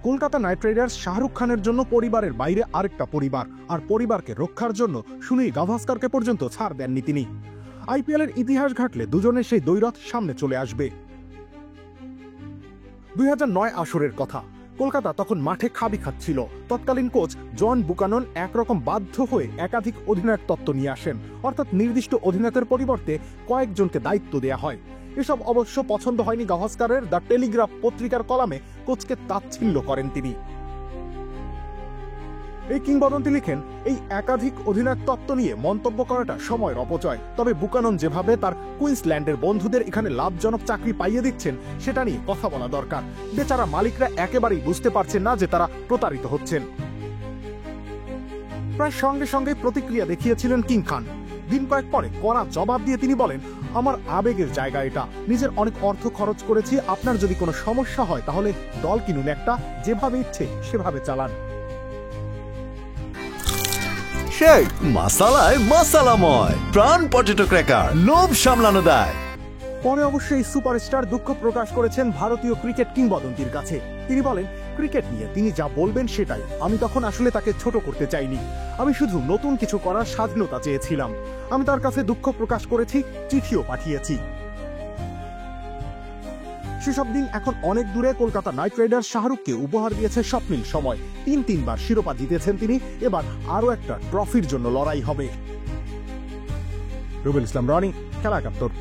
Kolkata night Riders Shahrukh খানের জন্য পরিবারের বাইরে আরেকটা পরিবার, আর পরিবারকে রক্ষার জন্য সুনীল গাভাস্কারকে পর্যন্ত ছাড় দেননি তিনি। আইপিএলের ইতিহাস ঘাটলে দুজনের সেই দ্বৈরথ সামনে চলে আসবে। 2009 আসরের কথা। কলকাতা তখন মাঠে খাবি খাচ্ছিল। তৎকালীন কোচ জন বুকানন একরকম বাধ্য হয়ে একাধিক অধিনায়ক তত্ত্ব নিয়ে আসেন, অর্থাৎ নির্দিষ্ট অধিনায়কের পরিবর্তে কয়েকজনকে দায়িত্ব দেয়া হয়। এসব অবশ্য পছন্দ হয়নি গাভাস্কারের। দ্য টেলিগ্রাফ পত্রিকার কলামে কোচকে তাচ্ছিল্য করেন তিনি। এই কিংবদন্তি লিখেন, এই একাধিক অধিনায়ক তত্ত্ব নিয়ে মন্তব্য করাটা সময়ের অপচয়। তবে বুকানন যেভাবে তার কুইন্সল্যান্ডের বন্ধুদের এখানে লাভজনক চাকরি পাইয়ে দিচ্ছেন সেটা নিয়ে কথা বলা দরকার। বেচারা মালিকরা একেবারেই বুঝতে পারছেন না যে তারা প্রতারিত হচ্ছেন। প্রায় সঙ্গে সঙ্গে প্রতিক্রিয়া দেখিয়েছিলেন কিং খান। দিন কয়েক পরে কড়া জবাব দিয়ে তিনি বলেন, আমার আবেগের জায়গা এটা, নিজের অনেক অর্থ খরচ করেছি, আপনার যদি কোনো সমস্যা হয় তাহলে দল কিনুন একটা, যেভাবে ইচ্ছে সেভাবে চালান। সেই মশালায় মশালাময় প্রাণ পটেটো ক্র্যাকার, লোভ সামলানো দায়। পরে অবশ্যই সুপারস্টার দুঃখ প্রকাশ করেছেন ভারতীয় ক্রিকেট কিংবদন্তির কাছে। তিনি বলেন, ক্রিকেট নিয়ে তিনি যা বলবেন সেটাই। আমি তখন আসলে তাকে ছোট করতে চাইনি, আমি শুধু নতুন কিছু করার স্বাধীনতা চেয়েছিলাম। আমি তার কাছে দুঃখ প্রকাশ করেছি, চিঠিও পাঠিয়েছি। সেসব দিন এখন অনেক দূরে। কলকাতা নাইট রাইডার্স শাহরুখকে উপহার দিয়েছে স্বপ্নিল সময়। 3বার শিরোপা জিতেছেন তিনি। এবার আরো একটা ট্রফির জন্য লড়াই হবে। রুবেল ইসলাম রনি, খেলা ৭১।